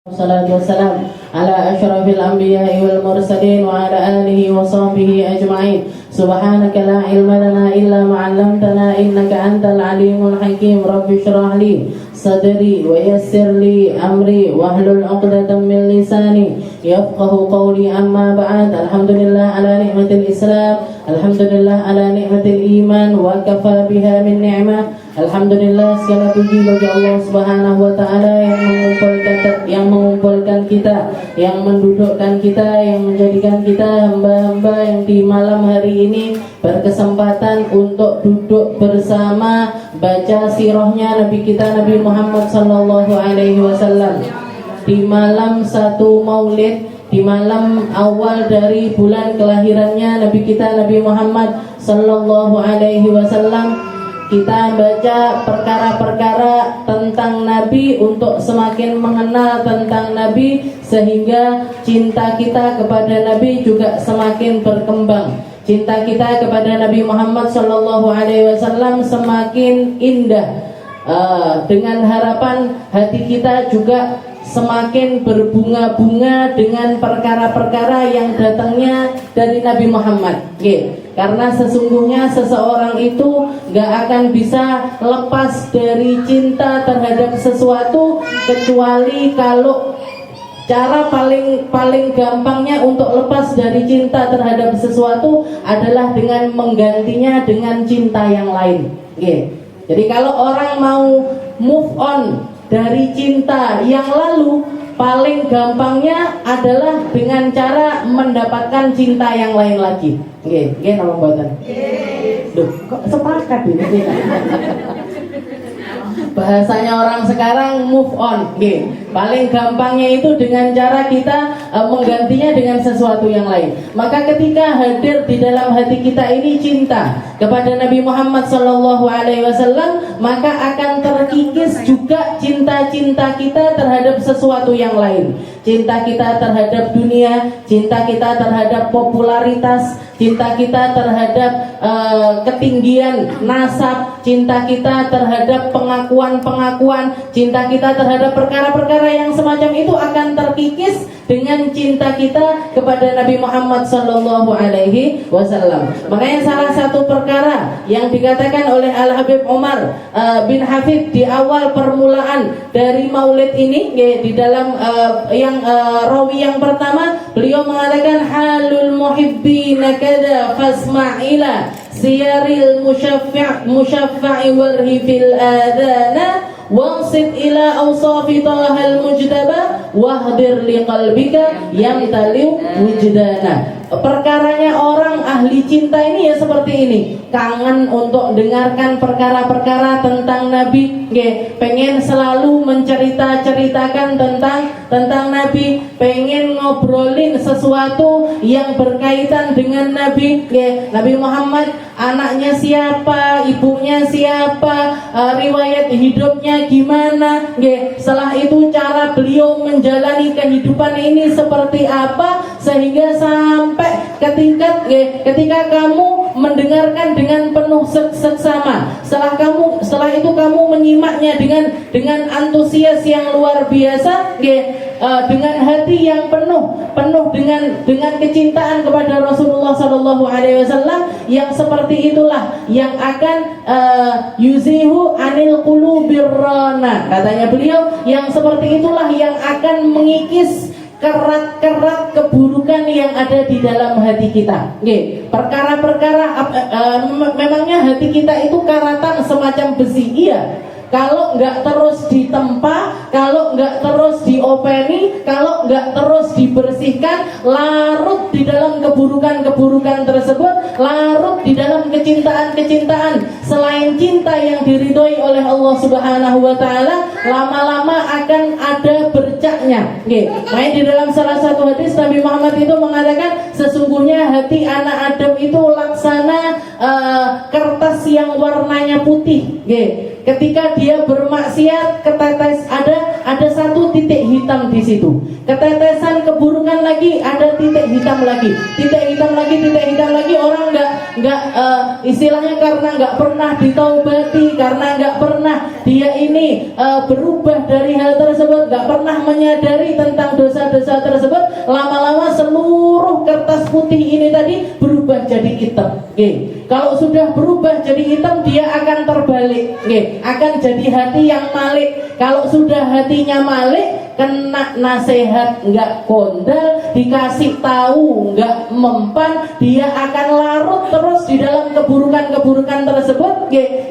Wassalatu wassalam ala asyrafil anbiya'i wal mursalin wa ala alihi wa sahbihi ajma'in. Subhanaka la ilma lana illa ma 'allamtana innaka antal alimul hakim. Rabbi shrah li sadri wa yassir li amri wahlul 'uqdatam min lisani yafqahu qawli. Amma ba'd. Alhamdulillah ala ni'matil Islam, alhamdulillah ala ni'matil iman wa kafa biha min ni'mah. Alhamdulillah, segala puji bagi Allah Subhanahu wa taala yang mengumpulkan kita, yang mendudukkan kita, yang menjadikan kita hamba-hamba yang di malam hari ini berkesempatan untuk duduk bersama baca sirahnya Nabi kita Nabi Muhammad sallallahu alaihi wasallam di malam satu Maulid, di malam awal dari bulan kelahirannya Nabi kita Nabi Muhammad sallallahu alaihi wasallam. Kita baca perkara-perkara tentang Nabi untuk semakin mengenal tentang Nabi, sehingga cinta kita kepada Nabi juga semakin berkembang. Cinta kita kepada Nabi Muhammad SAW semakin indah. Dengan harapan hati kita juga semakin berbunga-bunga dengan perkara-perkara yang datangnya dari Nabi Muhammad. Karena sesungguhnya seseorang itu gak akan bisa lepas dari cinta terhadap sesuatu kecuali kalau cara paling gampangnya untuk lepas dari cinta terhadap sesuatu adalah dengan menggantinya dengan cinta yang lain. Jadi kalau orang mau move on dari cinta yang lalu, paling gampangnya adalah dengan cara mendapatkan cinta yang lain lagi. Nggih, napa mboten? Duh, kok sepakat ini? Bahasanya orang sekarang move on. Paling gampangnya itu dengan cara kita menggantinya dengan sesuatu yang lain. Maka ketika hadir di dalam hati kita ini cinta kepada Nabi Muhammad SAW, maka akan terkikis juga cinta-cinta kita terhadap sesuatu yang lain. Cinta kita terhadap dunia, cinta kita terhadap popularitas, cinta kita terhadap ketinggian nasab, cinta kita terhadap pengakuan-pengakuan, cinta kita terhadap perkara-perkara yang semacam itu akan terkikis dengan cinta kita kepada Nabi Muhammad SAW. Makanya salah satu perkara yang dikatakan oleh Al-Habib Umar bin Hafid di awal permulaan dari Maulid ini, di dalam rawi yang pertama, beliau mengatakan halul muhibbina kada fasma'ila siyaril musyaffa'i warhi fil adana wangsit ila awsafi tahal mujtaba wahdir liqalbika yamtaliu wujdana. Perkaranya orang ahli cinta ini ya seperti ini, kangen untuk dengarkan perkara-perkara tentang Nabi, pengen selalu menceritakan tentang Nabi, pengen ngobrolin sesuatu yang berkaitan dengan Nabi, Nabi Muhammad, anaknya siapa, ibunya siapa, riwayat hidupnya gimana, setelah itu cara beliau menjalani kehidupan ini seperti apa, sehingga sampai ketika kamu mendengarkan dengan penuh seksama, setelah itu kamu menyimaknya dengan antusias yang luar biasa, dengan hati yang penuh dengan kecintaan kepada Rasulullah SAW, yang seperti itulah yang akan yuzihu anil qulubir rana, katanya beliau, yang seperti itulah yang akan mengikis kerat-kerat keburukan yang ada di dalam hati kita. Perkara-perkara memangnya hati kita itu karatan semacam besi, iya. Kalau nggak terus ditempa, kalau nggak terus diopeni, kalau nggak terus dibersihkan, larut di dalam keburukan-keburukan tersebut, larut di dalam kecintaan-kecintaan selain cinta yang diridhoi oleh Allah Subhanahu wa taala, lama-lama akan ada bercaknya. Makanya di dalam salah satu hadis Nabi Muhammad itu mengatakan, sesungguhnya hati anak Adam itu laksana kertas yang warnanya putih. Ketika dia bermaksiat, ada ada satu titik hitam di situ. Ketetesan keburukan lagi, ada titik hitam lagi, titik hitam lagi, titik hitam lagi. Orang nggak istilahnya karena nggak pernah ditaubati, karena nggak pernah dia ini berubah dari hal tersebut, nggak pernah menyadari tentang dosa-dosa tersebut. Lama-lama seluruh kertas putih ini tadi berubah jadi hitam. Kalau sudah berubah jadi hitam, dia akan terbalik, akan jadi hati yang malik. Kalau sudah hatinya malik, kena nasihat nggak kondal, dikasih tahu nggak mempan, dia akan larut terus di dalam keburukan-keburukan tersebut,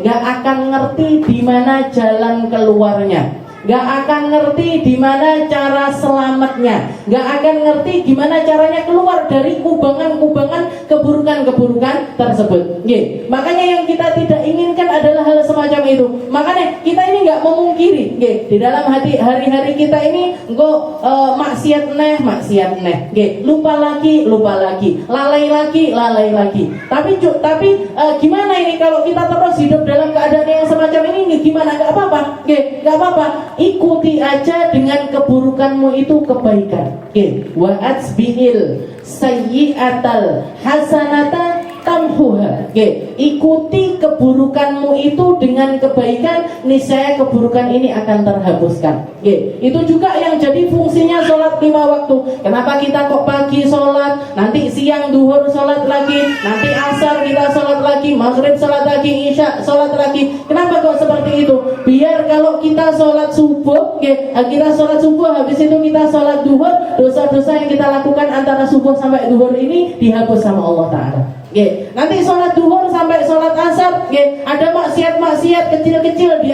nggak akan ngerti di mana jalan keluarnya, nggak akan ngerti di mana cara selamatnya, nggak akan ngerti gimana caranya keluar dari kubangan-kubangan keburukan-keburukan tersebut. Makanya yang kita tidak inginkan adalah hal semacam itu. Makanya kita ini nggak memungkiri, di dalam hati hari-hari kita ini engkau maksiat neh, lupa lagi, lalai lagi. Tapi gimana ini kalau kita terus hidup dalam keadaan yang semacam ini? Gimana? Nggak apa-apa. Ikuti aja dengan keburukanmu itu kebaikan. Wa atsbi'il sayyi'atal hasanata tamhuha. Ikuti keburukanmu itu dengan kebaikan, niscaya keburukan ini akan terhapuskan. Itu juga yang jadi fungsinya sholat 5 waktu. Kenapa kita kok pagi sholat, nanti siang duhur sholat lagi, nanti asar kita sholat lagi, maghrib sholat lagi, isya sholat lagi. Kenapa kok seperti itu? Biar kalau kita sholat subuh, habis itu kita sholat duhur, dosa-dosa yang kita lakukan antara subuh sampai duhur ini dihapus sama Allah Ta'ala. Nanti sholat duhur sampai sholat asar, ada maksiat-maksiat kecil-kecil di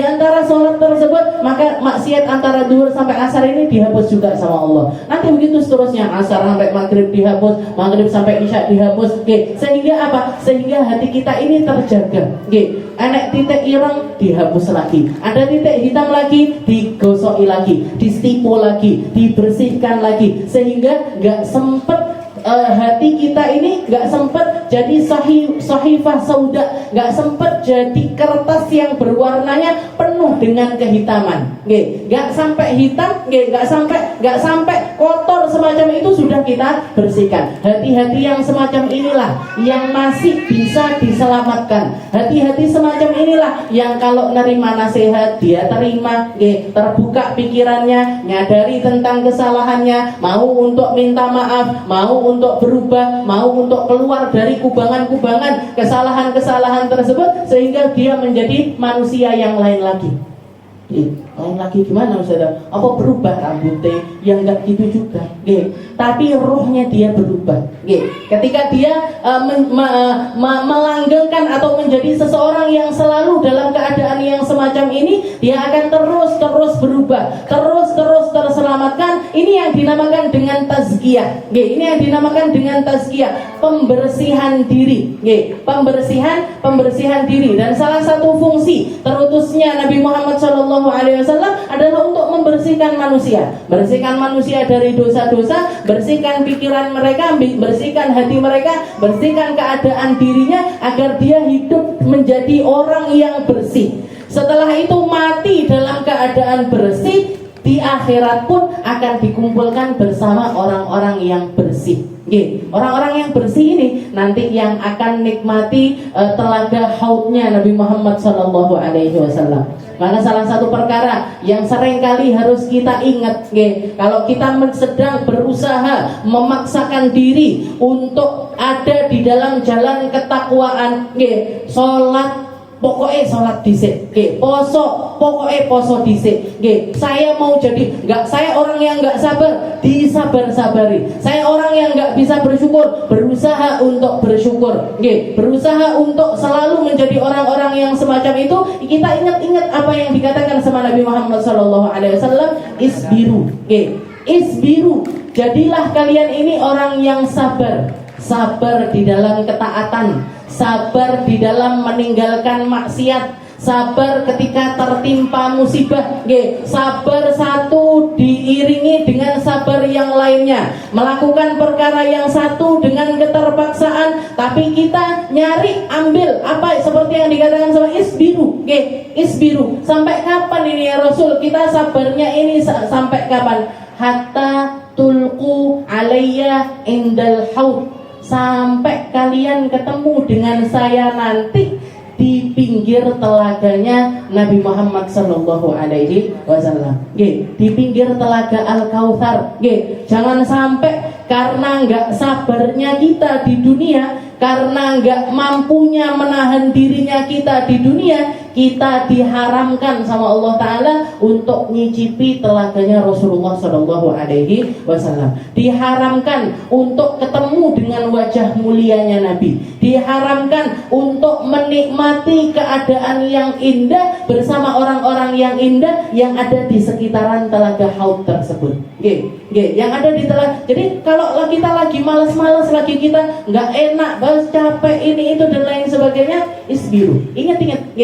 antara sholat tersebut, maka maksiat antara duhur sampai asar ini dihapus juga sama Allah. Nanti begitu seterusnya, asar sampai maghrib dihapus, maghrib sampai isya dihapus. Sehingga apa? Sehingga hati kita ini terjaga. Enek titik ireng dihapus lagi, ada titik hitam lagi digosoki lagi, distipu lagi, dibersihkan lagi, sehingga nggak sempet hati kita ini nggak sempet jadi sahifah sauda, nggak sempet jadi kertas yang berwarnanya penuh dengan kehitaman. Nggak sampai hitam, nggak sampai kotor semacam itu sudah kita bersihkan. Hati-hati yang semacam inilah yang masih bisa diselamatkan. Hati-hati semacam inilah yang kalau nerima nasihat dia terima, terbuka pikirannya, nyadari tentang kesalahannya, mau untuk minta maaf, mau untuk berubah, mau untuk keluar dari kubangan-kubangan kesalahan-kesalahan tersebut, sehingga dia menjadi manusia yang lain lagi. Lain lagi gimana Ustaz? Apa berubah rambutnya? Yang enggak gitu juga. Tapi rohnya dia berubah. Ketika dia melanggengkan atau menjadi seseorang yang selalu dalam keadaan yang semacam ini, dia akan terus berubah, terus terselamatkan. Ini yang dinamakan dengan tazkiyah. Ini yang dinamakan dengan tazkiyah, pembersihan diri. Pembersihan diri. Dan salah satu fungsi terutusnya Nabi Muhammad SAW adalah untuk membersihkan manusia. Bersihkan manusia dari dosa-dosa, bersihkan pikiran mereka, bersihkan hati mereka, bersihkan keadaan dirinya agar dia hidup menjadi orang yang bersih. Setelah itu mati dalam keadaan bersih, di akhirat pun akan dikumpulkan bersama orang-orang yang bersih. Orang-orang yang bersih ini nanti yang akan nikmati telaga haudnya Nabi Muhammad SAW. Maka salah satu perkara yang sering kali harus kita ingat, kalau kita sedang berusaha memaksakan diri untuk ada di dalam jalan ketakwaan, sholat pokoknya sholat dhisik, poso pokoknya poso dhisik. Saya mau jadi saya orang yang nggak sabar, disabar-sabari. Saya orang yang nggak bisa bersyukur, berusaha untuk bersyukur. Berusaha untuk selalu menjadi orang-orang yang semacam itu. Kita ingat-ingat apa yang dikatakan sama Nabi Muhammad SAW, isbiru. Isbiru, jadilah kalian ini orang yang sabar. Sabar di dalam ketaatan, sabar di dalam meninggalkan maksiat, sabar ketika tertimpa musibah. Sabar satu diiringi dengan sabar yang yang lainnya, melakukan perkara yang satu dengan keterpaksaan, tapi kita nyari ambil apa seperti yang dikatakan sama isbiru, isbiru. Sampai kapan ini ya Rasul? Kita sabarnya ini sampai kapan? Hatta tulqu alayya indal haud, sampai kalian ketemu dengan saya nanti di pinggir telaganya Nabi Muhammad sallallahu alaihi wasallam. Di pinggir telaga Al-Kautsar. Jangan sampai karena enggak sabarnya kita di dunia, karena enggak mampunya menahan dirinya kita di dunia, kita diharamkan sama Allah Ta'ala untuk nyicipi telaganya Rasulullah Sallallahu Alaihi Wasallam. Diharamkan untuk ketemu dengan wajah mulianya Nabi. Diharamkan untuk menikmati keadaan yang indah bersama orang-orang yang indah yang ada di sekitaran telaga Haud tersebut. Yang ada di telaga. Jadi kalau kita lagi malas-malas, lagi kita nggak enak, bos capek ini itu dan lain sebagainya, isbiru. Ingat-ingat,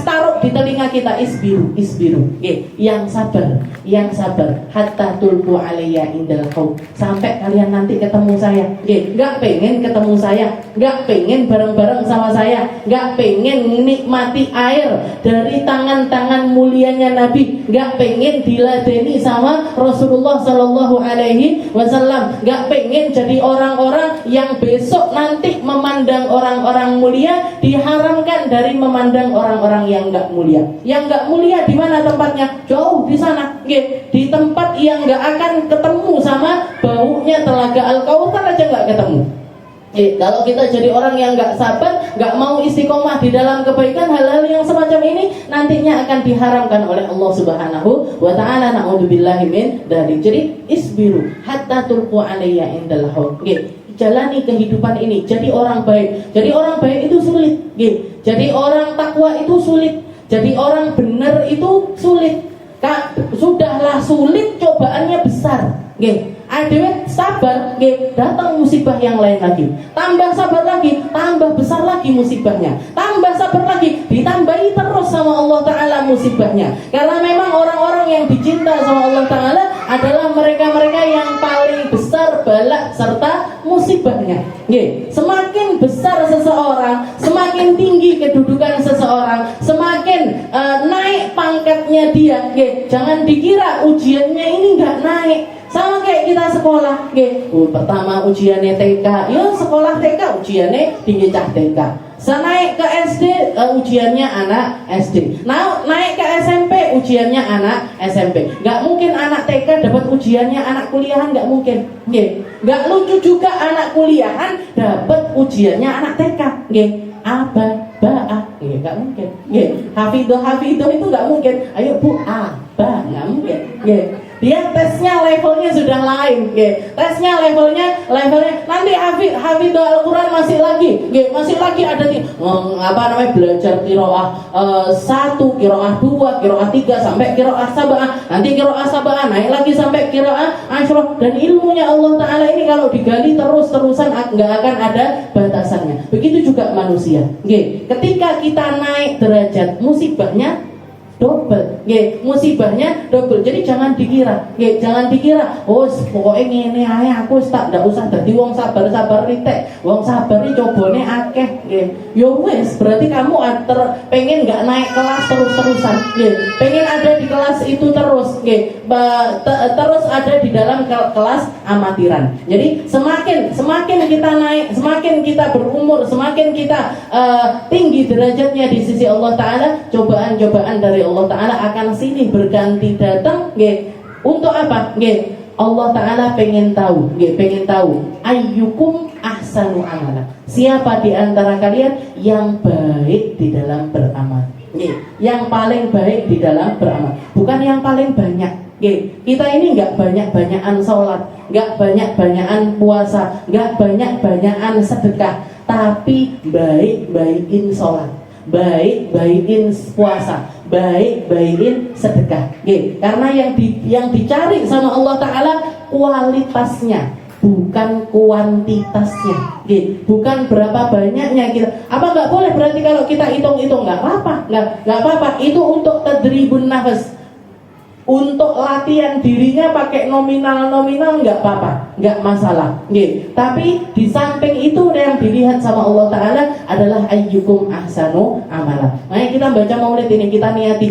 taruh di telinga kita, isbiru, yang sabar, hatta tulqu alayya indal haud, sampai kalian nanti ketemu saya. Nggak pengen ketemu saya, nggak pengen bareng-bareng sama saya, nggak pengen nikmati air dari tangan-tangan mulianya Nabi, nggak pengen diladeni sama Rasulullah Sallallahu Alaihi Wasallam, nggak pengen jadi orang-orang yang besok nanti memandang orang-orang mulia diharamkan dari memandang orang-orang yang enggak mulia. Yang enggak mulia di mana tempatnya? Jauh di sana. Di tempat yang enggak akan ketemu sama baunya telaga Al-Kautsar aja enggak ketemu. Kalau kita jadi orang yang enggak sabar, enggak mau istiqomah di dalam kebaikan, hal-hal yang semacam ini nantinya akan diharamkan oleh Allah Subhanahu wa Ta'ala. Na'udzubillahi min dzalik. Jadi isbiru hatta tulqu alayya indal haud. Jalani kehidupan ini, jadi orang baik. Jadi orang baik itu sulit. Jadi orang takwa itu sulit. Jadi orang benar itu sulit. Sudahlah sulit, cobaannya besar. Adewe sabar, datang musibah yang lain lagi. Tambah sabar lagi, tambah besar lagi musibahnya. Tambah sabar lagi, ditambahi terus sama Allah Ta'ala musibahnya. Karena memang orang-orang yang dicinta sama Allah Ta'ala adalah mereka-mereka yang paling besar balak serta musibahnya. Semakin besar seseorang, semakin tinggi kedudukan seseorang, semakin naik pangkatnya dia. Jangan dikira ujiannya ini nggak naik. Sama kayak kita sekolah, pertama ujiannya TK, sekolah TK ujiannya tinggi cah TK. Naik ke SD, ujiannya anak SD. Naik ke SMP, ujiannya anak SMP. Gak mungkin anak TK dapat ujiannya anak kuliahan, gak mungkin. Gak lucu juga anak kuliahan dapat ujiannya anak TK. Aba, ba'a, gak mungkin. Hafidoh itu gak mungkin. Ayo bu, aba, gak mungkin. Dia tesnya levelnya sudah lain, tesnya levelnya nanti hafidh Al-Quran masih lagi ada belajar qiraah 1, qiraah 2, qiraah 3 sampai qiraah sab'ah, nanti qiraah sab'ah naik lagi sampai qiraah asyrah, dan ilmunya Allah Ta'ala ini kalau digali terus-terusan nggak akan ada batasannya. Begitu juga manusia, ketika kita naik derajat musibahnya double, musibahnya double. Jadi jangan dikira, oh pokoknya ini aja aku ndak usah dadi wong sabar-sabar ritek, wong sabar iki cobane akeh, yo wes berarti kamu pengen nggak naik kelas terus-terusan, pengen ada di kelas itu terus, terus ada di dalam kelas amatiran. Jadi semakin kita naik, semakin kita berumur, semakin kita tinggi derajatnya di sisi Allah Ta'ala, cobaan-cobaan dari Allah Ta'ala akan silih berganti datang. Untuk apa? Allah Ta'ala pengen tahu, ayyukum ahsanu amala, siapa di antara kalian yang baik di dalam beramal. Yang paling baik di dalam beramal, bukan yang paling banyak. Kita ini nggak banyak-banyakan sholat, nggak banyak-banyakan puasa, nggak banyak-banyakan sedekah, tapi baik-baikin sholat, baik-baikin puasa, baik-baikin sedekah. Karena yang dicari sama Allah Ta'ala kualitasnya, bukan kuantitasnya. Bukan berapa banyaknya kita. Apa nggak boleh berarti kalau kita hitung-hitung? Nggak apa-apa. Itu untuk tadribun nafas. untuk latihan dirinya pakai nominal nggak apa-apa, nggak masalah. Tapi di samping itu yang dilihat sama Allah Ta'ala adalah ayyukum ahsanu amala. Makanya kita baca maulid ini, kita niati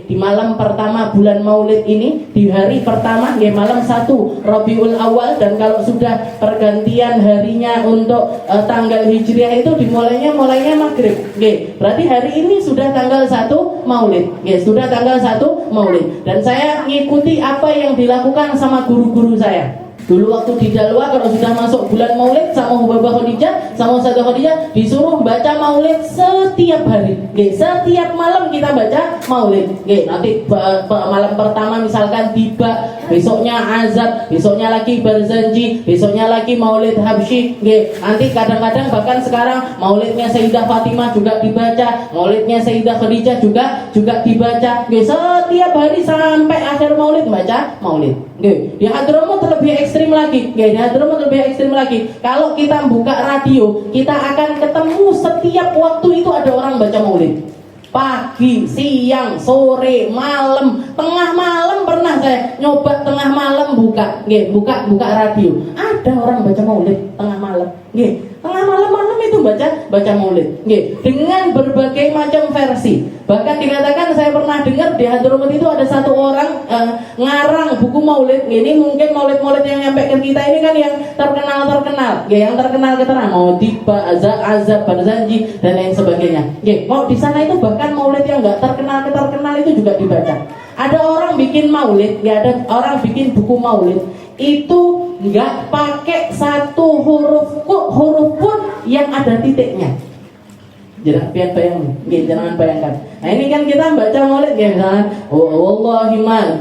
di malam pertama bulan maulid ini, di hari pertama malam 1 Rabiul Awal, dan kalau sudah pergantian harinya untuk tanggal hijriah itu mulainya maghrib. Berarti hari ini sudah tanggal 1 maulid. Sudah tanggal 1 maulid. Dan saya ngikuti apa yang dilakukan sama guru-guru saya. Dulu waktu di Dalwa, kalau sudah masuk bulan maulid sama Hubabah Khadijah, sama Ustazah Khadijah, disuruh baca maulid setiap hari. Setiap malam kita baca maulid. Nanti malam pertama misalkan tiba, besoknya azab, besoknya lagi barzanji, besoknya lagi maulid habsyi. Nanti kadang-kadang bahkan sekarang maulidnya Sayyidah Fatimah juga dibaca, maulidnya Sayyidah Khadijah juga dibaca. Setiap hari sampai akhir maulid baca maulid. Di Hadramut lebih ekstrim lagi. Di Hadramut lebih ekstrim lagi. Kalau kita buka radio, kita akan ketemu setiap waktu itu ada orang baca maulid. Pagi, siang, sore, malam, tengah malam pernah saya nyoba tengah malam buka radio. Ada orang baca maulid tengah malam. Tengah malam itu baca maulid. Dengan berbagai macam versi. Bahkan dikatakan, saya pernah dengar di Hadramut itu ada satu orang ngarang buku maulid. Ini mungkin maulid-maulid yang nyampe ke kita ini kan yang terkenal. Yang terkenal Maudibah, Azab, Barzanji dan lain sebagainya. Mau di sana itu bahkan maulid yang enggak terkenal itu juga dibaca. Ada orang bikin maulid, ada orang bikin buku maulid itu nggak pakai satu huruf pun yang ada titiknya. Jangan bayangkan. Nah ini kan kita baca maulid misalnya, wallahi ma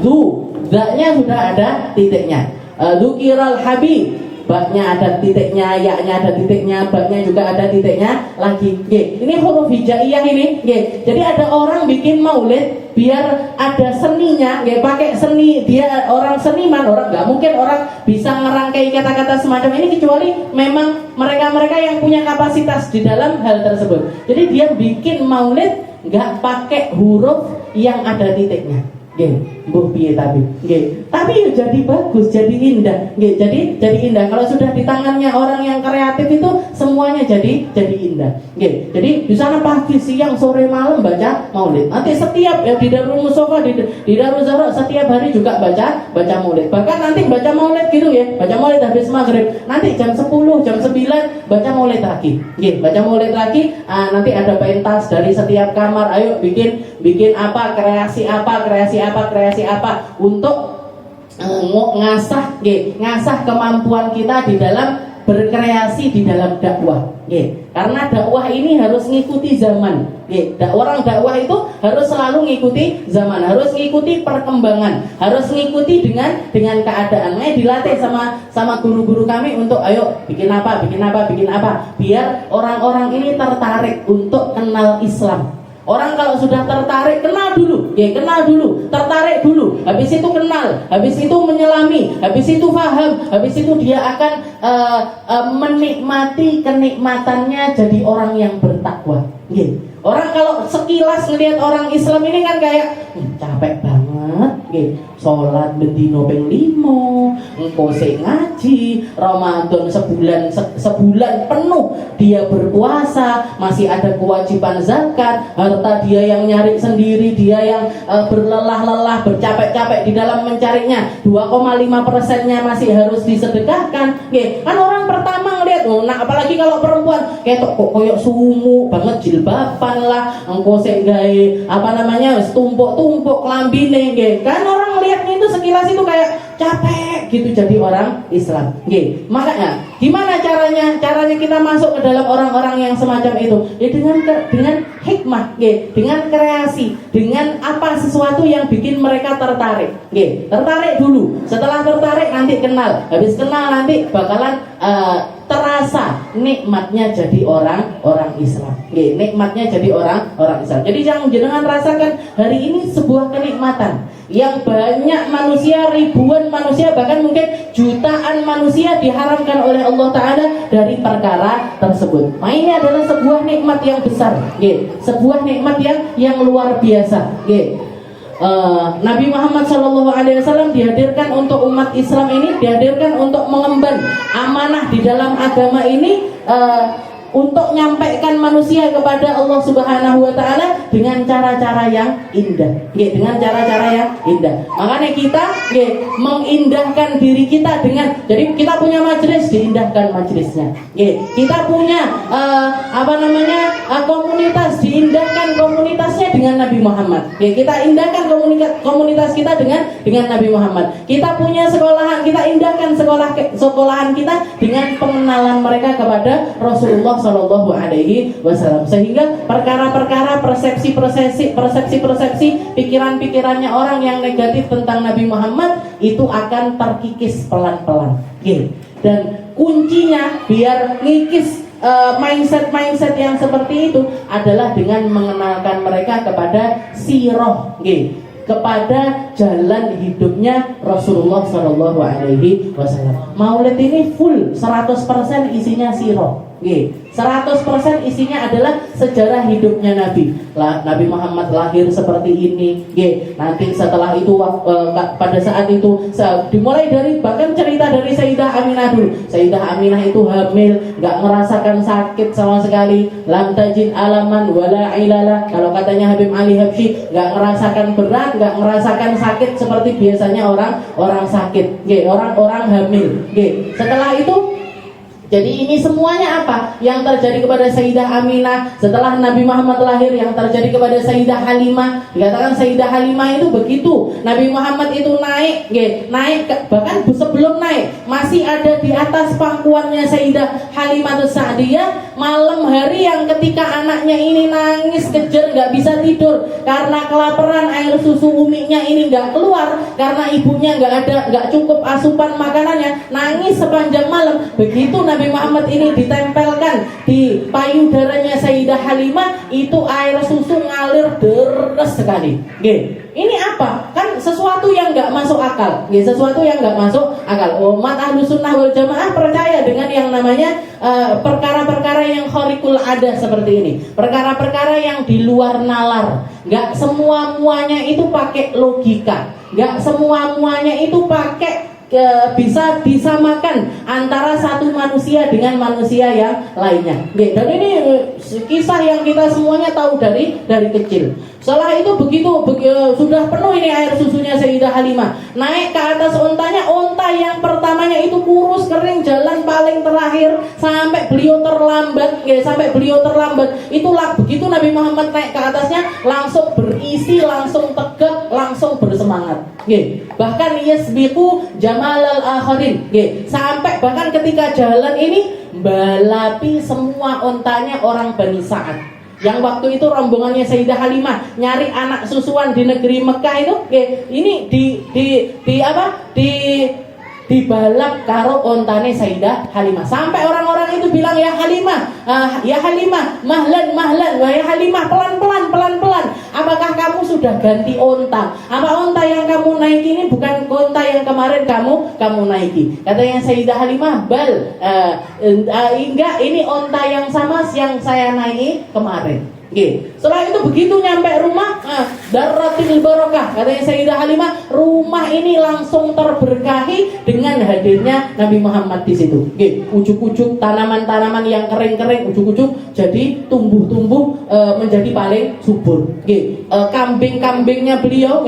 dzanya sudah ada titiknya. Dzukirul habib, baknya ada titiknya, yaknya ada titiknya, baknya juga ada titiknya lagi. Ini huruf hijaiyah ini. Jadi ada orang bikin maulid biar ada seninya, pakai seni. Dia orang seniman, orang nggak mungkin orang bisa ngerangkai kata-kata semacam ini kecuali memang mereka yang punya kapasitas di dalam hal tersebut. Jadi dia bikin maulid nggak pakai huruf yang ada titiknya. Tapi ya jadi bagus, jadi indah. Jadi indah. Kalau sudah di tangannya orang yang kreatif itu semuanya jadi indah. Jadi di sana pagi, siang, sore, malam baca maulid. Nanti setiap di Darul Mustafa, di Darul Zahra setiap hari juga baca maulid. Bahkan nanti baca maulid gitu baca maulid habis maghrib. Nanti jam 10, jam 9 baca maulid lagi. Baca maulid lagi. Nanti ada pentas dari setiap kamar. Ayo bikin apa, kreasi apa untuk ngasah kemampuan kita di dalam berkreasi di dalam dakwah. Karena dakwah ini harus ngikuti zaman. Orang dakwah itu harus selalu ngikuti zaman, harus ngikuti perkembangan, harus ngikuti dengan keadaan. Dilatih sama guru-guru kami untuk ayo bikin apa, biar orang-orang ini tertarik untuk kenal Islam. Orang kalau sudah tertarik, kenal dulu, tertarik dulu, habis itu kenal, habis itu menyelami, habis itu paham, habis itu dia akan menikmati kenikmatannya jadi orang yang bertakwa. Orang kalau sekilas ngelihat orang Islam ini kan kayak capek banget, sholat bendino ping 5, engko sing ngaji, Ramadan sebulan penuh dia berpuasa, masih ada kewajiban zakat, harta dia yang nyari sendiri, dia yang berlelah-lelah, bercapek-capek di dalam mencarinya, 2,5%-nya masih harus disedekahkan. Kan orang pertama ngelihat, apalagi kalau perempuan, kok koyok sumu banget, jilbaban lah, engko sing gawe tumpuk-tumpuk klambine. Kan orang lihatnya itu sekilas itu kayak capek gitu jadi orang Islam. Makanya gimana caranya kita masuk ke dalam orang-orang yang semacam itu? Dengan hikmah, dengan kreasi, dengan sesuatu yang bikin mereka tertarik. Tertarik dulu. Setelah tertarik nanti kenal. Habis kenal nanti bakalan terasa nikmatnya jadi orang Islam. Nikmatnya jadi orang Islam. Jadi yang jenengan rasakan hari ini sebuah kenikmatan yang banyak manusia, ribuan manusia, bahkan mungkin jutaan manusia diharamkan oleh Allah Ta'ala dari perkara tersebut. Nah ini adalah sebuah nikmat yang besar, sebuah nikmat yang luar biasa. Nabi Muhammad SAW dihadirkan untuk umat Islam ini, dihadirkan untuk mengemban amanah di dalam agama ini, untuk menyampaikan manusia kepada Allah Subhanahu wa taala dengan cara-cara yang indah. Dengan cara-cara yang indah. Makanya kita mengindahkan diri kita dengan, jadi kita punya majelis, diindahkan majelisnya. Kita punya komunitas, diindahkan komunitasnya dengan Nabi Muhammad. Kita indahkan komunitas kita dengan Nabi Muhammad. Kita punya sekolahan, kita indahkan sekolahan kita dengan pengenalan mereka kepada Rasulullah Shallallahu Alaihi Wasallam, sehingga perkara-perkara persepsi-persepsi pikiran-pikirannya orang yang negatif tentang Nabi Muhammad itu akan terkikis pelan-pelan. Dan kuncinya biar ngikis mindset yang seperti itu adalah dengan mengenalkan mereka kepada sirah, kepada jalan hidupnya Rasulullah Shallallahu Alaihi Wasallam. Maulid ini full 100% isinya sirah. 100% isinya adalah sejarah hidupnya Nabi. Nabi Muhammad lahir seperti ini. Nanti setelah itu pada saat itu dimulai dari bahkan cerita dari Sayyidah Aminah dulu. Sayyidah Aminah itu hamil, nggak merasakan sakit sama sekali. Lam tajid alaman wala ilala. Kalau katanya Habib Ali Habsyi, nggak merasakan berat, nggak merasakan sakit seperti biasanya orang sakit. Orang hamil. Setelah itu, jadi ini semuanya apa? Yang terjadi kepada Sayyidah Aminah setelah Nabi Muhammad lahir, yang terjadi kepada Sayyidah Halimah. Dikatakan Sayyidah Halimah itu begitu Nabi Muhammad itu naik, bahkan sebelum naik masih ada di atas pangkuannya Sayyidah Halimah Sa'diyah. Malam hari yang ketika anaknya ini nangis kejer, nggak bisa tidur karena kelaparan, air susu uminya ini nggak keluar karena ibunya nggak cukup asupan makanannya, nangis sepanjang malam. Begitu Nabi Muhammad ini ditempelkan di payudaranya Sayyidah Halimah, itu air susu ngalir deras sekali. Ini apa? Kan sesuatu yang nggak masuk akal. Sesuatu yang nggak masuk akal. Umat Ahlus Sunnah wal Jamaah percaya dengan yang namanya perkara-perkara yang khariqul ada seperti ini. Perkara-perkara yang di luar nalar. Nggak semua-muanya itu pakai logika. Nggak semua-muanya itu pakai bisa disamakan antara satu manusia dengan manusia yang lainnya. Dan ini kisah yang kita semuanya tahu dari kecil. Setelah itu begitu sudah penuh ini air susunya Sayyidah Halimah, naik ke atas ontanya. Onta yang pertamanya itu kurus kering, jalan paling terakhir sampai beliau terlambat. Itulah begitu Nabi Muhammad naik ke atasnya, langsung berisi, langsung tegak, langsung bersemangat. Bahkan yasbiqu jamalal akharin. Sampai bahkan ketika jalan ini balapi semua ontanya orang Bani Sa'ad. Yang waktu itu rombongannya Sayyidah Halimah nyari anak susuan di negeri Mekah itu, ini dibalap karo ontane Sayyidah Halimah. Sampai orang-orang itu bilang, ya Halimah, mahlan, wahai Halimah, pelan-pelan. Apakah kamu sudah ganti onta? Apa onta yang kamu naiki ini bukan onta yang kemarin kamu naiki? Katanya Sayyidah Halimah, enggak, ini onta yang sama yang saya naiki kemarin. Setelah itu begitu nyampe rumah, darratil barokah, katanya Sayyidah Halimah, rumah ini langsung terberkahi dengan hadirnya Nabi Muhammad di situ. Ujuk-ujuk tanaman-tanaman yang kering-kering, ujuk-ujuk jadi tumbuh-tumbuh menjadi paling subur. Kambing-kambingnya beliau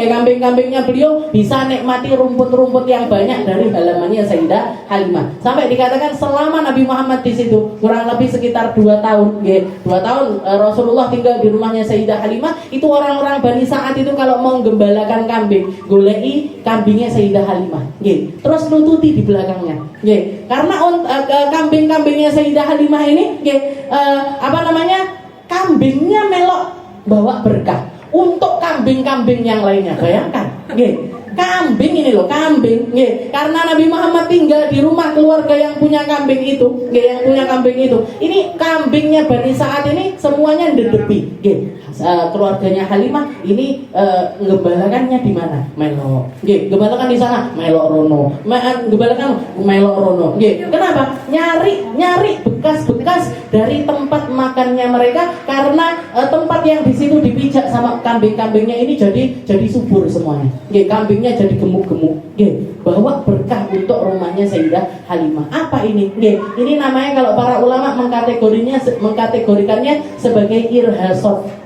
bisa nikmati rumput-rumput yang banyak dari halamannya Sayyidah Halimah. Sampai dikatakan selama Nabi Muhammad di situ kurang lebih sekitar 2 tahun. 2 tahun Rasulullah tinggal di rumahnya Sayyidah Halimah. Itu orang-orang Bani Sa'ad itu kalau mau gembalakan kambing, golei kambingnya Sayyidah Halimah. Terus nututi di belakangnya. Karena kambing-kambingnya Sayyidah Halimah ini kambingnya melok bawa berkah untuk kambing-kambing yang lainnya. Bayangkan, kambing ini loh, kambing. Nggih, karena Nabi Muhammad tinggal di rumah keluarga yang punya kambing itu, nggih, yang punya kambing itu. Ini kambingnya Bani Sa'ad ini semuanya ndedepi, nggih. Keluarganya Halimah ini ngebalakannya di mana? Melo. Nggih, ngebalakan di sana, melok rono. Ngebalakan melok rono. Nggih. Kenapa? Nyari bekas-bekas dari tempat makannya mereka, karena tempat yang di situ dipijak sama kambing-kambingnya ini jadi subur semuanya. Nggih, kambingnya jadi gemuk-gemuk. Nggih, bawa berkah untuk rumahnya Sayyidah Halimah. Apa ini? Nggih, ini namanya kalau para ulama mengkategorikannya sebagai irhasot.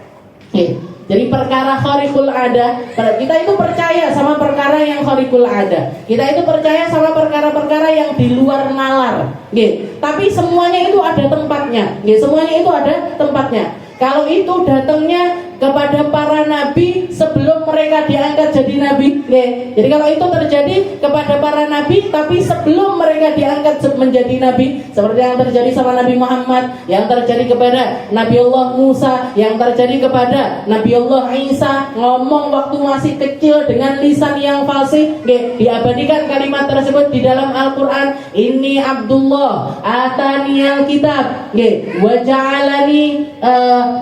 Oke, jadi perkara khariqul ada, kita itu percaya sama perkara yang khariqul ada. Kita itu percaya sama perkara-perkara yang di luar nalar. Oke, tapi semuanya itu ada tempatnya. Oke, semuanya itu ada tempatnya. Kalau itu datangnya kepada para nabi sebelum mereka diangkat jadi nabi. Jadi kalau itu terjadi kepada para nabi tapi sebelum mereka diangkat menjadi nabi, seperti yang terjadi sama Nabi Muhammad, yang terjadi kepada Nabi Allah Musa, yang terjadi kepada Nabi Allah Isa, ngomong waktu masih kecil dengan lisan yang fasih. Diabadikan kalimat tersebut di dalam Al-Quran. Inni Abdullah ataniyal kitab wa ja'alani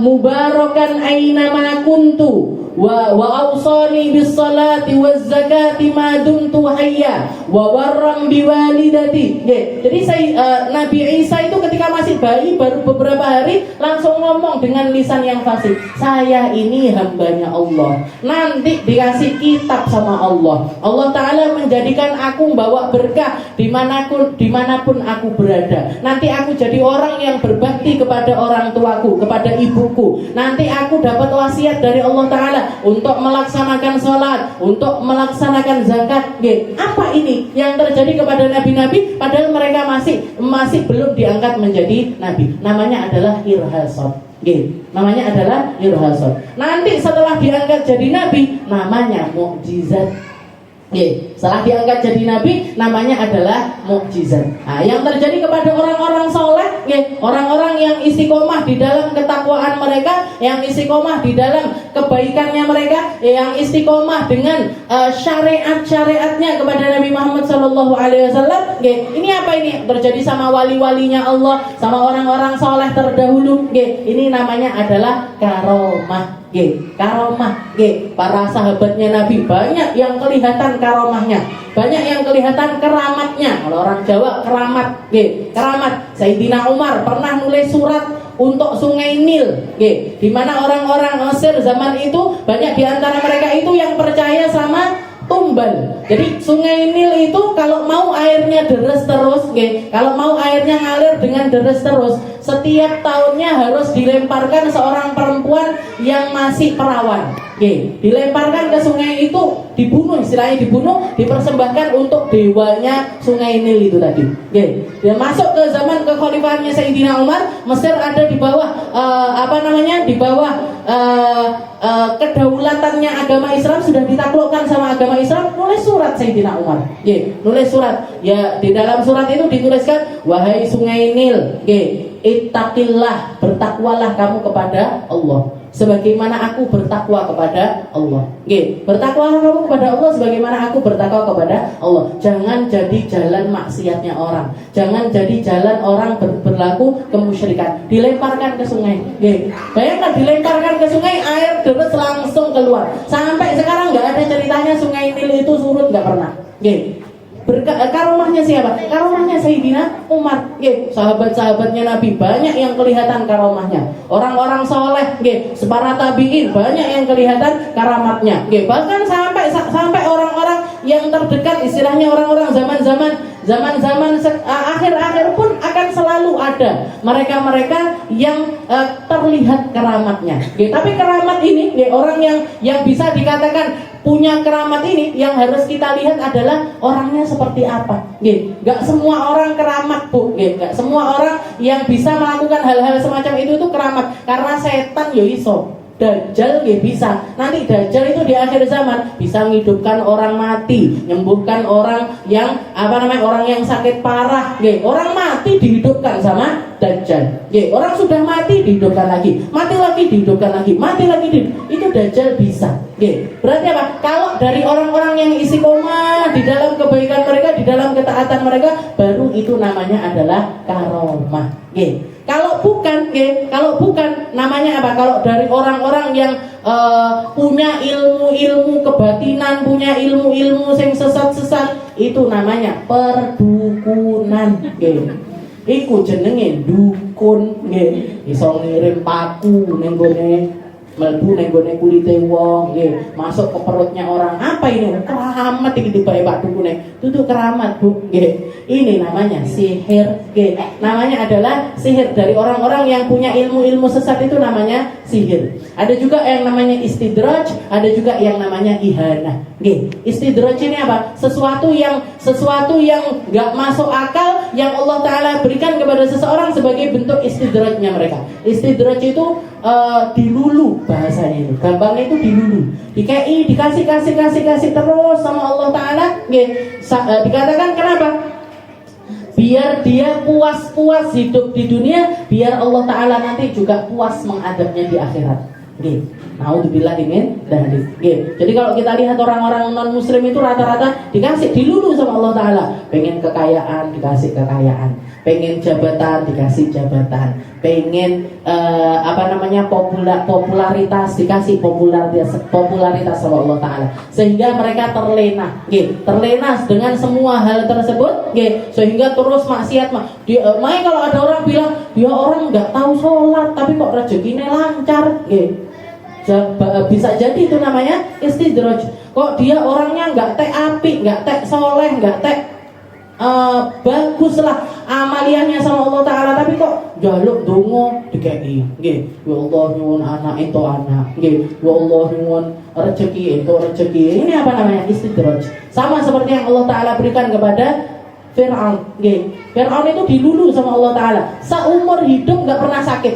mubarakan aina ma kuntu wa awsani bis salati waz zakati ma dumtu hayya wa warram biwalidati. Jadi Nabi Isa itu ketika masih bayi baru beberapa hari langsung ngomong dengan lisan yang fasih, saya ini hambanya Allah, nanti dikasih kitab sama Allah. Allah Ta'ala menjadikan aku bawa berkah dimanapun aku berada. Nanti aku jadi orang yang berbakti kepada orang tuaku, kepada ibuku. Nanti aku dapat wasiat dari Allah Ta'ala untuk melaksanakan sholat, untuk melaksanakan zakat. Apa ini yang terjadi kepada nabi-nabi padahal mereka masih belum diangkat menjadi nabi? Namanya adalah irhasot. Namanya adalah irhasot. Nanti setelah diangkat jadi nabi namanya mukjizat. Setelah diangkat jadi nabi namanya adalah mukjizat. Nah, yang terjadi kepada orang-orang soleh, orang-orang yang istiqomah di dalam ketakwaan mereka, yang istiqomah di dalam kebaikannya mereka, yang istiqomah dengan syariat-syariatnya kepada Nabi Muhammad SAW. Ini apa ini? Terjadi sama wali-walinya Allah, sama orang-orang soleh terdahulu. Ini namanya adalah karomah. Karomah. Para sahabatnya Nabi banyak yang kelihatan karomahnya, banyak yang kelihatan keramatnya. Kalau orang Jawa keramat. Keramat. Sayyidina Umar pernah nulis surat untuk Sungai Nil, di mana orang-orang Mesir zaman itu banyak di antara mereka itu yang percaya sama tumbal. Jadi Sungai Nil itu kalau mau airnya deres terus, kalau mau airnya ngalir dengan deres terus, setiap tahunnya harus dilemparkan seorang perempuan yang masih perawan. Dilemparkan ke sungai itu, dibunuh, istilahnya dibunuh, dipersembahkan untuk dewanya Sungai Nil itu tadi. Dia masuk ke zaman kekhalifahannya Sayyidina Umar, Mesir ada di bawah di bawah kedaulatannya agama Islam, sudah ditaklukkan sama agama Islam. Nulis surat Sayyidina Umar. Nulis surat. Ya, di dalam surat itu dituliskan, wahai Sungai Nil, ittaqillah, bertakwalah kamu kepada Allah sebagaimana aku bertakwa kepada Allah. Bertakwalah kamu kepada Allah sebagaimana aku bertakwa kepada Allah. Jangan jadi jalan maksiatnya orang, jangan jadi jalan orang berlaku kemusyrikan. Dilemparkan ke sungai. Bayangkan dilemparkan ke sungai, air deres langsung keluar. Sampai sekarang nggak ada ceritanya Sungai Nil itu surut, nggak pernah. Karomahnya siapa? Karomahnya Sayyidina Umar. Sahabat-sahabatnya Nabi banyak yang kelihatan karomahnya. Orang-orang soleh, para tabiin banyak yang kelihatan karamatnya. Bahkan sampai orang-orang yang terdekat, istilahnya orang-orang zaman akhir-akhir pun akan selalu ada mereka-mereka yang terlihat keramatnya. Tapi keramat ini, orang yang bisa dikatakan punya keramat ini, yang harus kita lihat adalah orangnya seperti apa. Gak semua orang keramat, Bu. Gak semua orang yang bisa melakukan hal-hal semacam itu keramat. Karena setan yo iso Dajjal nggih bisa. Nanti Dajjal itu di akhir zaman bisa menghidupkan orang mati, menyembuhkan orang yang orang yang sakit parah, nggih. Orang mati dihidupkan sama Dajjal. Nggih, orang sudah mati dihidupkan lagi, mati lagi dihidupkan lagi, mati lagi itu Dajjal bisa. Nggih. Berarti apa? Kalau dari orang-orang yang istiqomah di dalam kebaikan mereka, di dalam ketaatan mereka, baru itu namanya adalah karomah. Nggih. Kalau bukan namanya apa? Kalau dari orang-orang yang punya ilmu kebatinan, punya ilmu yang sesat-sesat, itu namanya perdukunan. Nggih. Iku jenenge dukun, nggih. Iso ngirim paku ning gone mlebu ning gone kulite wong, nggih, masuk ke perutnya orang. Apa ini? Keramat iki dibae Pak dukune. Itu keramat, Bu, nggih. Ini namanya sihir, nggih. Namanya adalah sihir dari orang-orang yang punya ilmu-ilmu sesat, itu namanya sihir. Ada juga yang namanya istidraj, ada juga yang namanya ihanah, nggih. Istidraj ini apa? Sesuatu yang enggak masuk akal yang Allah Taala berikan kepada seseorang sebagai bentuk istidrajnya mereka. Istidraj itu dilulu bahasanya itu. Gampangnya itu dilulu. Dikasih terus sama Allah Taala, nggih. Dikatakan kenapa? Biar dia puas hidup di dunia, biar Allah Ta'ala nanti juga puas mengadabnya di akhirat. Oke, naudzubillah min dzalik. Oke, jadi kalau kita lihat orang-orang non muslim itu rata-rata dikasih dilulu sama Allah Ta'ala. Pengen kekayaan, dikasih kekayaan. Pengen jabatan, dikasih jabatan. Pengen popularitas, dikasih popularitas sama Allah Ta'ala. Sehingga mereka terlena, terlena dengan semua hal tersebut, sehingga terus maksiat. Makanya kalau ada orang bilang dia orang nggak tahu sholat tapi kok rezekinya lancar, bisa jadi itu namanya istidraj. Kok dia orangnya nggak tek api, nggak tek soleh, nggak tek baguslah amaliannya sama Allah Ta'ala, tapi kok jaluk dongo dikei, nggih. Ya Allah nyuwun anak itu anak, nggih. Ya Allah nyuwun rezeki itu rezeki. Ini apa namanya? Istidraj. Sama seperti yang Allah Ta'ala berikan kepada Fir'aun, nggih. Fir'aun itu dilulu sama Allah Ta'ala. Seumur hidup nggak pernah sakit.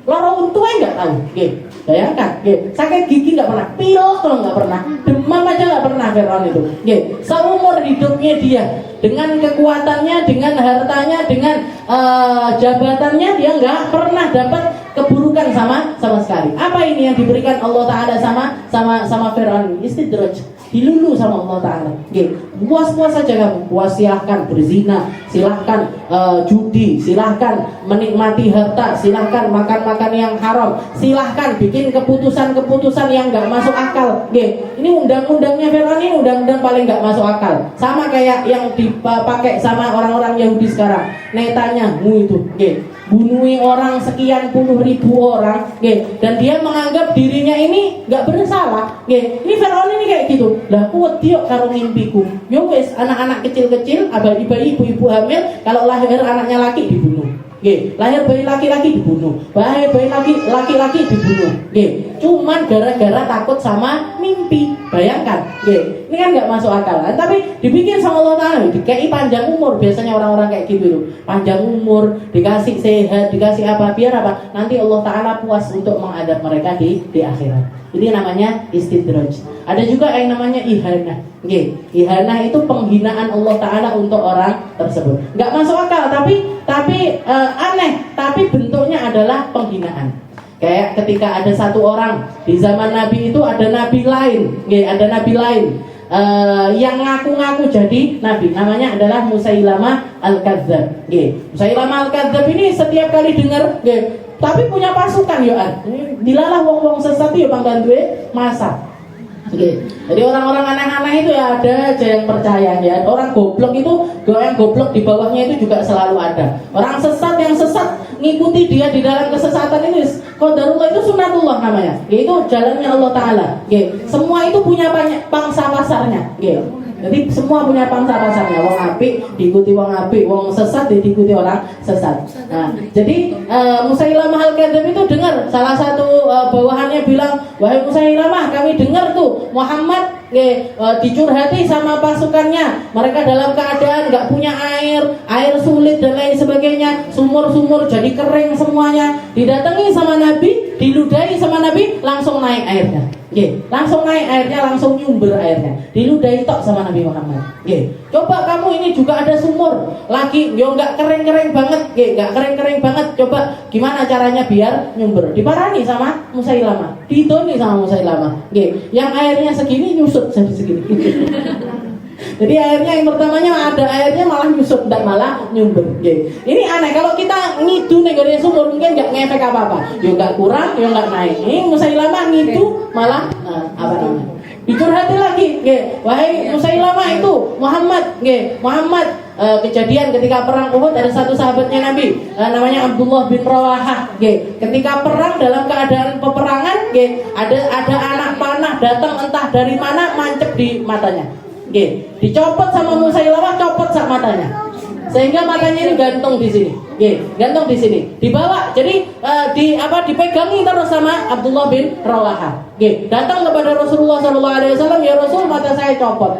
Lara untunya nggak tahu, nggih. Bayangkan, sakit gigi nggak pernah, pilek kalau nggak pernah, demam aja nggak pernah Fir'aun itu. Seumur hidupnya dia dengan kekuatannya, dengan hartanya, dengan jabatannya, dia nggak pernah dapat keburukan sama sekali. Apa ini yang diberikan Allah Ta'ala sama Fir'aun? Istidraj, dilulu sama Allah Ta'ala. Puas-puas saja kamu, puas, silahkan berzina, silahkan judi, silahkan menikmati harta, silahkan makan yang haram, silahkan bikin keputusan-keputusan yang nggak masuk akal. Ini undang-undangnya Fir'aun ini undang-undang paling nggak masuk akal. Sama kayak yang dipakai sama orang-orang Yahudi sekarang. Netanyahu itu, bunuhi orang sekian puluh ribu orang, dan dia menganggap dirinya ini nggak bersalah. Ini Fir'aun ini kayak gitu. Lah kuat dia karo mimpiku. Yo wes, anak-anak kecil-kecil, bayi-bayi, ibu-ibu hamil, kalau lahir anaknya laki dibunuh. Lahir bayi laki-laki dibunuh, bayi laki-laki dibunuh. Cuman gara-gara takut sama mimpi. Bayangkan, ini kan nggak masuk akal. Tapi dibikin sama Allah Ta'ala, dikasih panjang umur. Biasanya orang-orang kayak gitu loh, panjang umur, dikasih sehat, dikasih apa, biar apa? Nanti Allah Ta'ala puas untuk mengadab mereka di akhirat. Ini namanya istidraj. Ada juga yang namanya ihanah. Ihanah itu penghinaan Allah Ta'ala untuk orang tersebut. Nggak masuk akal, tapi aneh. Tapi bentuknya adalah penghinaan. Kayak ketika ada satu orang di zaman Nabi itu ada nabi lain, ada nabi lain yang ngaku-ngaku jadi nabi. Namanya adalah Musailamah Al-Kadzdzab. Musailamah Al-Kadzdzab ini setiap kali dengar, tapi punya pasukan yoan. Dilalah wong-wong sesat yo panggan duwe masa. Jadi orang-orang aneh-aneh itu ya ada aja yang percaya, ya. Orang goblok itu, yang goblok di bawahnya itu juga selalu ada. Orang sesat yang sesat ngikuti dia di dalam kesesatan ini. Qadarullah itu sunatullah namanya. Itu jalannya Allah Ta'ala. Semua itu punya pangsa pasarnya. Jadi semua punya pangsa pasarnya. Wong apik diikuti wong apik, wong sesat diikuti orang sesat. Nah, jadi Musailamah Al-Kadzdzab itu dengar salah satu bawahannya bilang, wahai Musailamah, kami dengar tuh Muhammad dicurhati sama pasukannya. Mereka dalam keadaan nggak punya air, air sulit dan lain sebagainya, sumur-sumur jadi kering semuanya, didatangi sama Nabi, diludahi sama Nabi, langsung naik airnya. Langsung naik airnya, langsung nyumber airnya, diludahi tok sama Nabi Muhammad. Coba kamu ini juga ada sumur lagi, yo nggak kering-kering banget, nggak kering-kering banget. Coba gimana caranya biar nyumber? Diparani sama Musailamah, ditoni sama Musailamah. Yang airnya segini nyusut jadi segini. Jadi airnya yang pertamanya ada airnya malah nyusut dan malah nyumber. Ini aneh, kalau kita ngidu nih dari sumur mungkin nggak ngefek apa-apa, yo nggak kurang, yo nggak naik. Ini Musailamah ngidu malah apa namanya? Dicurhati lagi, wahai Musailamah itu Muhammad, Muhammad. Kejadian ketika perang Uhud ada satu sahabatnya Nabi, namanya Abdullah bin Rawahah. Ketika perang dalam keadaan peperangan, ada anak panah datang entah dari mana mancep di matanya. Dicopot sama Musailamah, copot sak matanya, sehingga matanya ini gantung di sini. Gantung di sini, dibawa, jadi dipegangi terus sama Abdullah bin Rawahah. Datang kepada Rasulullah SAW, ya Rasul, mata saya copot.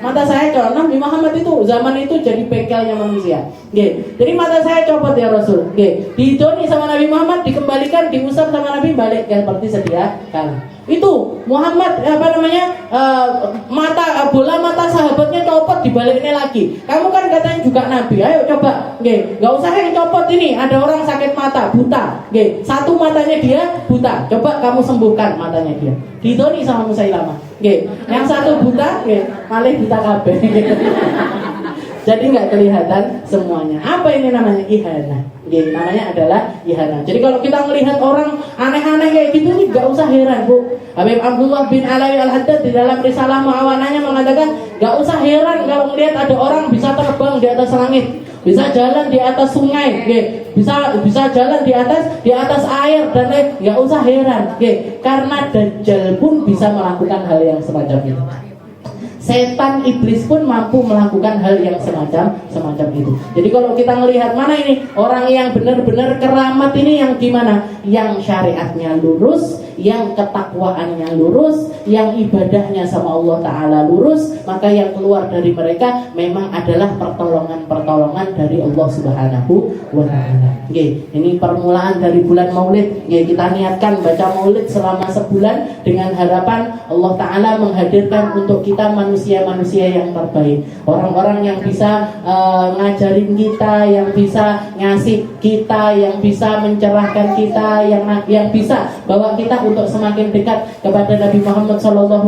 Mata saya copot. Nabi Muhammad itu zaman itu jadi bengkelnya manusia. Jadi mata saya copot ya Rasul. Didoni sama Nabi Muhammad, dikembalikan, diusap sama Nabi, balik seperti sedia kala. Itu Muhammad bola mata sahabatnya copot, dibaliknya lagi. Kamu kan katanya juga Nabi, ayo coba, nggak usah yang copot ini. Ada orang sakit mata, buta, satu matanya dia buta, coba kamu sembuhkan matanya dia. Ditoni sama Musailamah, yang satu buta, malah buta kabeh. Jadi nggak kelihatan semuanya. Apa ini namanya? Ihana. Namanya adalah ihana. Jadi kalau kita melihat orang aneh-aneh kayak gitu nih, nggak usah heran, Bu. Habib Abdullah bin Alawi Al-Haddad di dalam risalah Mu'awanahnya mengatakan, nggak usah heran kalau melihat ada orang bisa terbang di atas langit, bisa jalan di atas sungai, bisa jalan di atas air dan lain. Nggak usah heran, karena Dajjal pun bisa melakukan hal yang semacam itu. Setan iblis pun mampu melakukan hal yang semacam itu. Jadi kalau kita melihat mana ini orang yang benar-benar keramat ini yang gimana? Yang syariatnya lurus, yang ketakwaannya lurus, yang ibadahnya sama Allah Ta'ala lurus, maka yang keluar dari mereka memang adalah pertolongan dari Allah Subhanahu wa Ta'ala. Ini permulaan dari bulan Maulid. Kita niatkan baca Maulid selama sebulan dengan harapan Allah Ta'ala menghadirkan untuk kita manusia-manusia yang terbaik, orang-orang yang bisa ngajarin kita, yang bisa ngasih kita, yang bisa mencerahkan kita, yang bisa bawa kita untuk semakin dekat kepada Nabi Muhammad SAW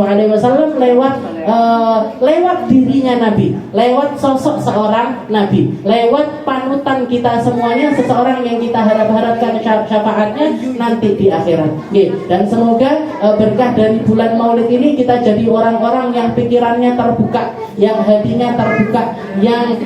lewat dirinya Nabi, lewat sosok seorang Nabi, lewat panutan kita semuanya, seseorang yang kita harapkan syafaatnya nanti di akhirat. Dan semoga berkah dari bulan Maulid ini kita jadi orang-orang yang pikirannya terbuka, yang hatinya terbuka, yang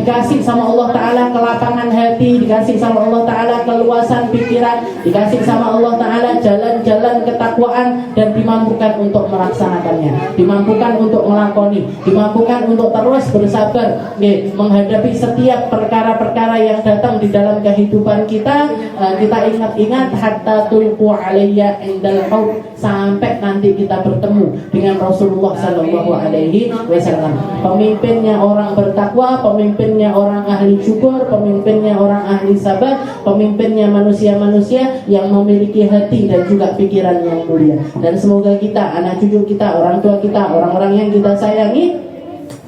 dikasih sama Allah Ta'ala kelapangan hati, dikasih sama Allah Ta'ala keluasan pikiran, dikasih sama Allah Ta'ala jalan-jalan ketakwaan, dan dimampukan untuk melaksanakannya, dimampukan untuk melakoni, dimampukan untuk terus bersabar menghadapi setiap perkara-perkara yang datang di dalam kehidupan kita. Kita ingat-ingat hatta tulqu alayya indal haud, sampai nanti kita bertemu dengan Rasulullah SAW, pemimpinnya orang bertakwa, pemimpinnya orang ahli syukur, pemimpinnya orang ahli sabar, pemimpinnya manusia-manusia yang memiliki hati dan juga pikiran yang mulia. Dan semoga kita, anak cucu kita, orang tua kita, orang-orang yang kita sayangi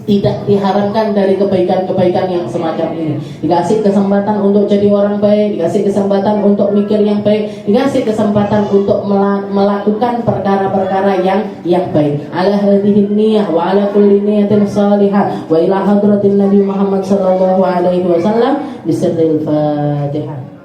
tidak diharamkan dari kebaikan-kebaikan yang semacam ini. Dikasih kesempatan untuk jadi orang baik, dikasih kesempatan untuk mikir yang baik, dikasih kesempatan untuk melakukan perkara-perkara yang baik. Ala hadhihi niyah wa ala kulli niyatin salihah wa ila hadratin Nabi Muhammad sallallahu alaihi wasallam bisirril Fatihah.